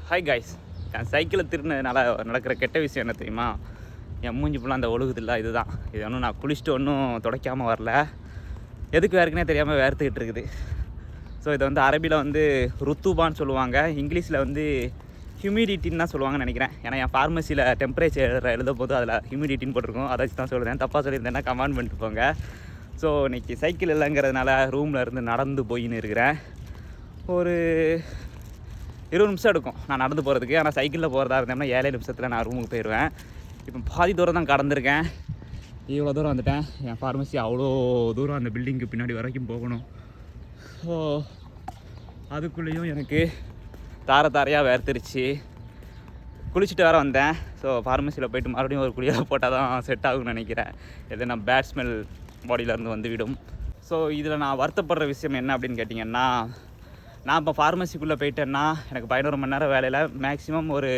Hi guys, என் சைக்கிளை திருடினதுனால நடக்கிற கெட்ட விஷயம் என்ன தெரியுமா? என் மூஞ்சி ஃபுல்லாக அந்த ஒழுகுதில்ல, இதுதான். இது ஒன்றும் நான் குளிச்சுட்டு ஒன்றும் துடைக்காமல் வரல, எதுக்கு வேறுக்குனே தெரியாமல் வேர்த்துக்கிட்டு இருக்குது. ஸோ இதை வந்து அரபியில் வந்து ருத்துபான்னு சொல்லுவாங்க, இங்கிலீஷில் வந்து ஹியூமிடிட்டின்னு தான் சொல்லுவாங்கன்னு நினைக்கிறேன். ஏன்னா என் ஃபார்மசியில் டெம்பரேச்சர் எழுத போது அதில் ஹியூமிடிட்டின்னு போட்டிருக்கோம், அதை வச்சு தான் சொல்லுறேன். தப்பாக சொல்லியிருந்தேன்னா கமெண்ட் பண்ணிட்டு போங்க. ஸோ இன்றைக்கி சைக்கிள் இல்லைங்கிறதுனால ரூமில் இருந்து நடந்து போயின்னு இருக்கிறேன். ஒரு 20 நிமிஷம் எடுக்கும் நான் நடந்து போகிறதுக்கு. ஆனால் சைக்கிளில் போகிறதா இருந்தேன்னா 7 நிமிஷத்தில் நான் ரூமுக்கு போயிடுவேன். இப்போ பாதி தூரம் தான் கடந்திருக்கேன். இவ்வளோ தூரம் வந்துட்டேன். என் ஃபார்மசி அவ்வளோ தூரம் அந்த பில்டிங்க்கு பின்னாடி வரைக்கும் போகணும். ஸோ அதுக்குள்ளேயும் எனக்கு தாரையாக வேர்த்துருச்சு. குளிச்சுட்டு வேறு வந்தேன். ஸோ ஃபார்மசியில் போய்ட்டு மறுபடியும் ஒரு குளியாக போட்டால் தான் செட் ஆகும்னு நினைக்கிறேன். எது நான் பேட் ஸ்மெல் பாடியிலேருந்து வந்து விடும். ஸோ இதில் நான் வருத்தப்படுற விஷயம் என்ன அப்படின்னு கேட்டிங்கன்னா, நான் இப்போ ஃபார்மசிக்குள்ளே போயிட்டேன்னா எனக்கு 11 மணி நேரம் வேலையில் மேக்ஸிமம் ஒரு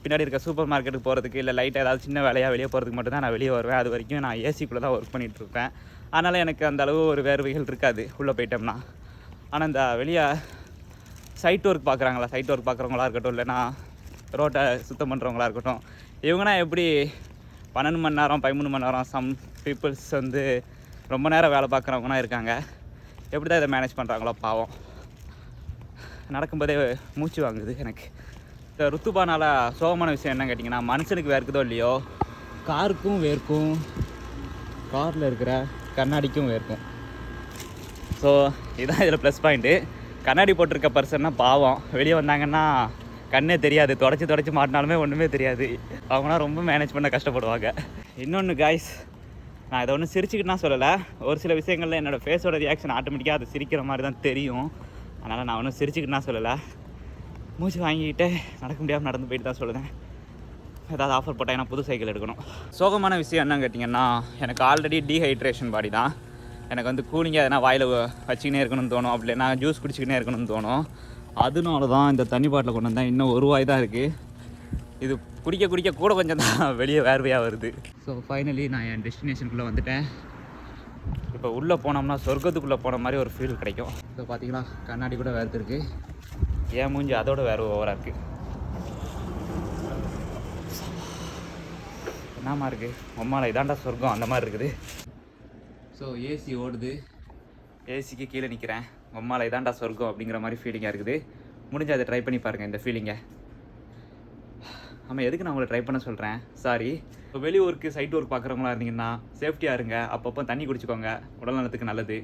பின்னாடி இருக்க சூப்பர் மார்க்கெட்டுக்கு போகிறதுக்கு, இல்லை லைட்டாக ஏதாவது சின்ன வேலையாக வெளியே போகிறதுக்கு மட்டும் தான் நான் வெளியே வருவேன். அது வரைக்கும் நான் ஏசிக்குள்ளே தான் ஒர்க் பண்ணிகிட்ருப்பேன். அதனால் எனக்கு அந்த அளவு ஒரு வேர்வைகள் இருக்காது உள்ளே போயிட்டோம்னா. ஆனால் இந்த வெளியே சைட் ஒர்க் பார்க்குறாங்களா, சைட் ஒர்க் பார்க்குறவங்களா இருக்கட்டும், இல்லைனா ரோட்டை சுத்தம் பண்ணுறவங்களா இருக்கட்டும், இவங்கன்னா எப்படி 12 மணி நேரம் 13 மணி நேரம், சம் பீப்புள்ஸ் வந்து ரொம்ப நேரம் வேலை பார்க்குறவங்கன்னா இருக்காங்க. எப்படி தான் இதை மேனேஜ் பண்ணுறாங்களோ பாவம். நடக்கும்போதே மூச்சு வாங்குது எனக்கு. இந்த ருத்துபானால் சோகமான விஷயம் என்னன்னு கேட்டிங்கன்னா, மனுஷனுக்கு வேர்க்குதோ இல்லையோ, காருக்கும் வேர்க்கும், காரில் இருக்கிற கண்ணாடிக்கும் வேர்க்கும். ஸோ இதுதான் இதில் ப்ளஸ் பாயிண்ட்டு. கண்ணாடி போட்டிருக்க பர்சன்னா பாவம், வெளியே வந்தாங்கன்னா கண்ணே தெரியாது, தொடச்சி மாட்டினாலுமே ஒன்றுமே தெரியாது. அவங்களாம் ரொம்ப மேனேஜ் பண்ண கஷ்டப்படுவாங்க. இன்னொன்று காய்ஸ், நான் இதை ஒன்றும் சிரிச்சுக்கிட்டுனா சொல்லலை. ஒரு சில விஷயங்களில் என்னோடய ஃபேஸோட ரியாக்ஷன் ஆட்டோமேட்டிக்காக அது சிரிக்கிற மாதிரி தான் தெரியும். அதனால் நான் ஒன்றும் சிரிச்சுக்கிட்டுனா சொல்லலை. மூச்சு வாங்கிக்கிட்டு நடக்க முடியாமல் நடந்து போயிட்டு தான் சொல்லுவேன். ஏதாவது ஆஃபர் போட்டால் ஏன்னா புது சைக்கிள் எடுக்கணும். சோகமான விஷயம் என்னன்னு கேட்டிங்கன்னா, எனக்கு ஆல்ரெடி டீஹைட்ரேஷன் பாடி தான். எனக்கு வந்து கூலிங்காக எதனா வாயில் வச்சுக்கினே இருக்கணும்னு தோணும், அப்படி இல்லைனா ஜூஸ் குடிச்சிக்கினே இருக்கணும்னு தோணும். அதனால தான் இந்த தண்ணி பாட்டில் கொண்டு வந்தேன். இன்னும் ஒரு வாய் தான் இருக்குது. இது குடிக்க கூட கொஞ்சம் தான் வெளியே வேர்வையாக வருது. ஸோ ஃபைனலி நான் என் டெஸ்டினேஷனுக்குள்ளே வந்துட்டேன். இப்போ உள்ளே போனோம்னா சொர்க்கத்துக்குள்ளே போன மாதிரி ஒரு ஃபீல் கிடைக்கும். இப்போ பார்த்தீங்களா, கண்ணாடி கூட வேர்த்துருக்கு. ஏன் மூஞ்சி அதோட வேறு ஓவராக இருக்குது. என்னமா இருக்குது அம்மாவில், இதாண்டா சொர்க்கம் அந்த மாதிரி இருக்குது. ஸோ ஏசி ஓடுது, ஏசிக்கு கீழே நிற்கிறேன். அம்மாவில் இதாண்டா சொர்க்கம் அப்படிங்கிற மாதிரி ஃபீலிங்காக இருக்குது. முடிஞ்சு அதை ட்ரை பண்ணி பாருங்கள் இந்த ஃபீலிங்கை. ஆமாம், எதுக்கு நான் உங்களை ட்ரை பண்ண சொல்கிறேன், சாரி. இப்போ வெளி ஒர்க்கு சைட் ஒர்க் பார்க்குறவங்களா இருந்தீங்கன்னா சேஃப்டியாக இருங்க. அப்பப்போ தண்ணி குடிச்சிக்கோங்க, உடல் நலத்துக்கு நல்லது.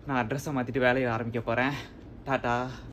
நான் அட்ரெஸ்ஸை மாற்றிட்டு வேலையை ஆரம்பிக்க போகிறேன். டாட்டா.